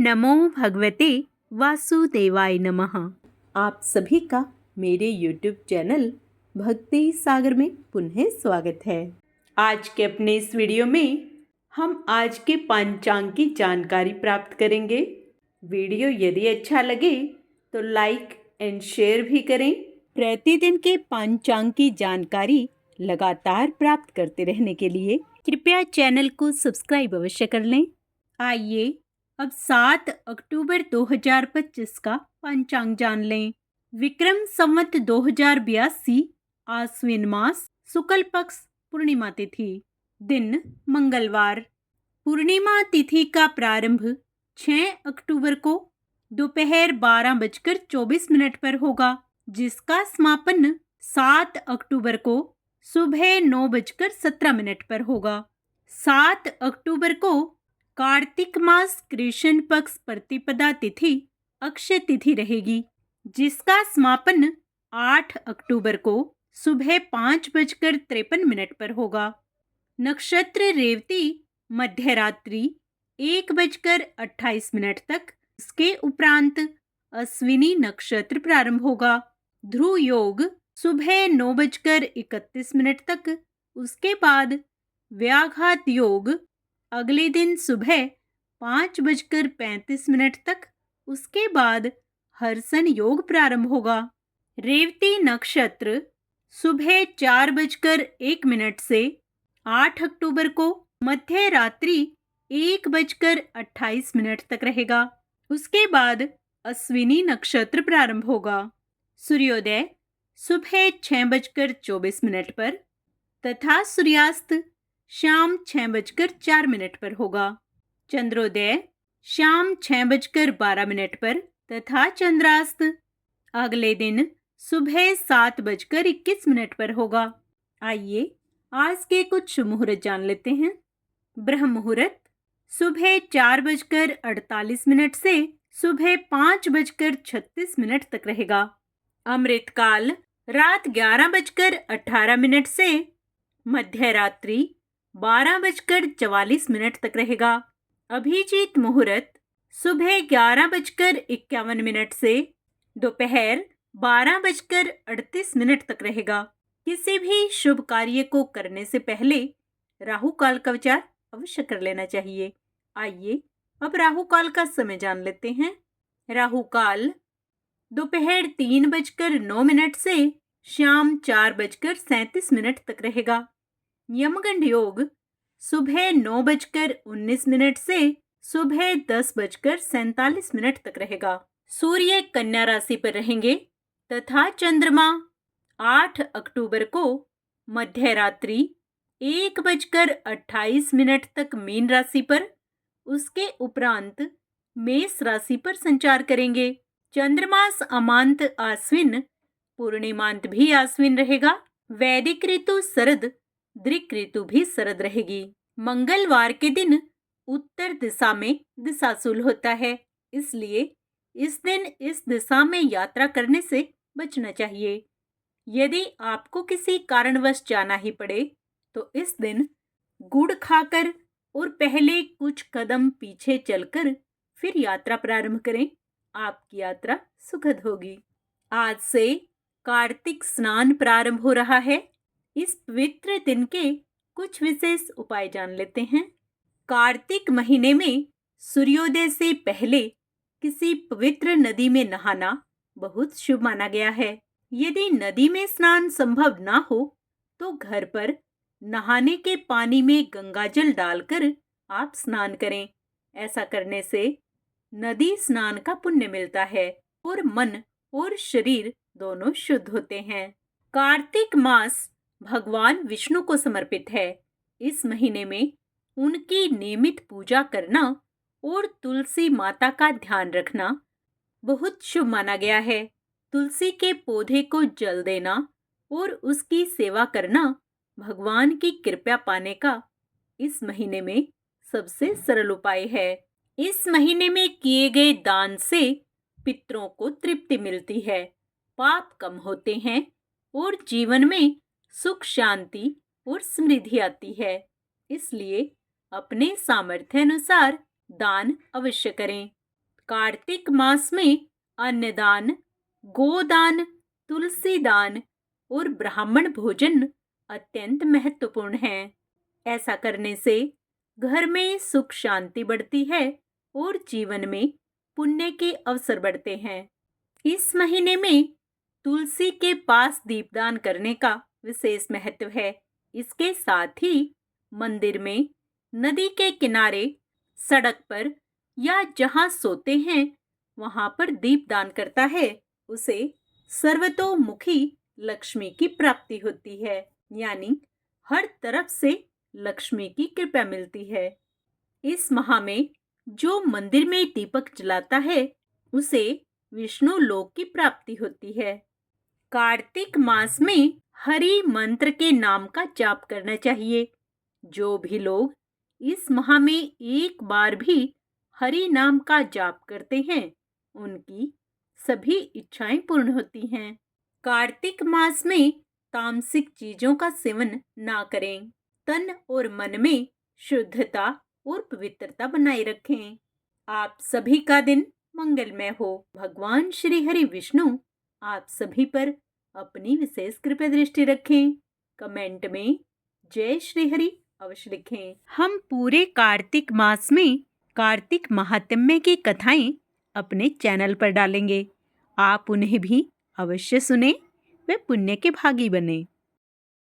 नमो भगवते वासुदेवाय नमः। आप सभी का मेरे YouTube चैनल भक्ति सागर में पुनः स्वागत है। आज के अपने इस वीडियो में हम आज के पंचांग की जानकारी प्राप्त करेंगे। वीडियो यदि अच्छा लगे तो लाइक एंड शेयर भी करें। प्रतिदिन के पंचांग की जानकारी लगातार प्राप्त करते रहने के लिए कृपया चैनल को सब्सक्राइब अवश्य कर लें। आइए अब 7 अक्टूबर 2025 का पंचांग जान लें। विक्रम संवत 2082 आश्विन मास शुक्ल पक्ष पूर्णिमा तिथि। दिन मंगलवार। पूर्णिमा तिथि का प्रारंभ 6 अक्टूबर को दोपहर 12:24 पर होगा, जिसका समापन 7 अक्टूबर को सुबह 9:17 पर होगा। 7 अक्टूबर को कार्तिक मास कृष्ण पक्ष प्रतिपदा तिथि अक्षय तिथि रहेगी, जिसका समापन 8 अक्टूबर को सुबह 5:53 पर होगा। नक्षत्र रेवती मध्य रात्रि 1:28 तक, इसके उपरांत अश्विनी नक्षत्र प्रारंभ होगा। ध्रुव योग सुबह 9:31 तक, उसके बाद व्याघात योग अगले दिन सुबह 5:35 तक, उसके बाद हर्षण योग प्रारंभ होगा। रेवती नक्षत्र सुबह 4:01 से 8 अक्टूबर को मध्य रात्रि 1:28 तक रहेगा। उसके बाद अश्विनी नक्षत्र प्रारंभ होगा। सूर्योदय सुबह 6:24 पर तथा सूर्यास्त शाम 6:04 पर होगा। चंद्रोदय शाम 6:12 पर तथा चंद्रास्त अगले दिन सुबह 7:21 पर होगा। आइए आज के कुछ मुहूर्त जान लेते हैं। ब्रह्म मुहूर्त सुबह 4:48 से सुबह 5:36 तक रहेगा। अमृत काल रात 11:18 से मध्य रात्रि 12:44 तक रहेगा। अभिजीत मुहूर्त सुबह 11:51 से दोपहर 12:38 तक रहेगा। किसी भी शुभ कार्य को करने से पहले राहु काल का विचार अवश्य कर लेना चाहिए। आइए अब राहु काल का समय जान लेते हैं। राहु काल दोपहर 3:09 से शाम 4:37 तक रहेगा। यमगंड योग सुबह 9:19 से सुबह 10:47 तक रहेगा। सूर्य कन्या राशि पर रहेंगे तथा चंद्रमा 8 अक्टूबर को मध्य रात्रि 1:28 तक मीन राशि पर, उसके उपरांत मेष राशि पर संचार करेंगे। चंद्रमास अमांत आश्विन, पूर्णिमांत भी आश्विन रहेगा। वैदिक ऋतु शरद, दृक ऋतु भी शरद रहेगी। मंगलवार के दिन उत्तर दिशा में दिशाशूल होता है, इसलिए इस दिन इस दिशा में यात्रा करने से बचना चाहिए। यदि आपको किसी कारणवश जाना ही पड़े तो इस दिन गुड़ खाकर और पहले कुछ कदम पीछे चलकर फिर यात्रा प्रारंभ करें। आपकी यात्रा सुखद होगी। आज से कार्तिक स्नान प्रारंभ हो रहा है। इस पवित्र दिन के कुछ विशेष उपाय जान लेते हैं। कार्तिक महीने में सूर्योदय से पहले किसी पवित्र नदी में नहाना बहुत शुभ माना गया है। यदि नदी में स्नान संभव ना हो तो घर पर नहाने के पानी में गंगाजल डालकर आप स्नान करें। ऐसा करने से नदी स्नान का पुण्य मिलता है और मन और शरीर दोनों शुद्ध होते हैं। कार्तिक मास भगवान विष्णु को समर्पित है। इस महीने में उनकी नियमित पूजा करना और तुलसी माता का ध्यान रखना बहुत शुभ माना गया है। तुलसी के पौधे को जल देना और उसकी सेवा करना भगवान की कृपा पाने का इस महीने में सबसे सरल उपाय है। इस महीने में किए गए दान से पितरों को तृप्ति मिलती है, पाप कम होते हैं और जीवन में सुख शांति और समृद्धि आती है। इसलिए अपने सामर्थ्य अनुसार दान अवश्य करें। कार्तिक मास में अन्नदान, गोदान, तुलसी दान और ब्राह्मण भोजन अत्यंत महत्वपूर्ण है। ऐसा करने से घर में सुख शांति बढ़ती है और जीवन में पुण्य के अवसर बढ़ते हैं। इस महीने में तुलसी के पास दीपदान करने का विशेष महत्व है। इसके साथ ही मंदिर में, नदी के किनारे, सड़क पर या जहां सोते हैं वहां पर दीपदान करता है, उसे सर्वतोमुखी लक्ष्मी की प्राप्ति होती है, यानी हर तरफ से लक्ष्मी की कृपा मिलती है। इस माह में जो मंदिर में दीपक जलाता है उसे विष्णु लोक की प्राप्ति होती है। कार्तिक मास में हरि मंत्र के नाम का जाप करना चाहिए। जो भी लोग इस माह में एक बार भी हरि नाम का जाप करते हैं उनकी सभी इच्छाएं पूर्ण होती हैं। कार्तिक मास में तामसिक चीजों का सेवन ना करें। तन और मन में शुद्धता और पवित्रता बनाए रखें। आप सभी का दिन मंगलमय हो। भगवान श्री हरि विष्णु आप सभी पर अपनी विशेष कृपा दृष्टि रखें। कमेंट में जय श्री हरि अवश्य लिखें। हम पूरे कार्तिक मास में कार्तिक महात्म्य की कथाएं अपने चैनल पर डालेंगे। आप उन्हें भी अवश्य सुने व पुण्य के भागी बने।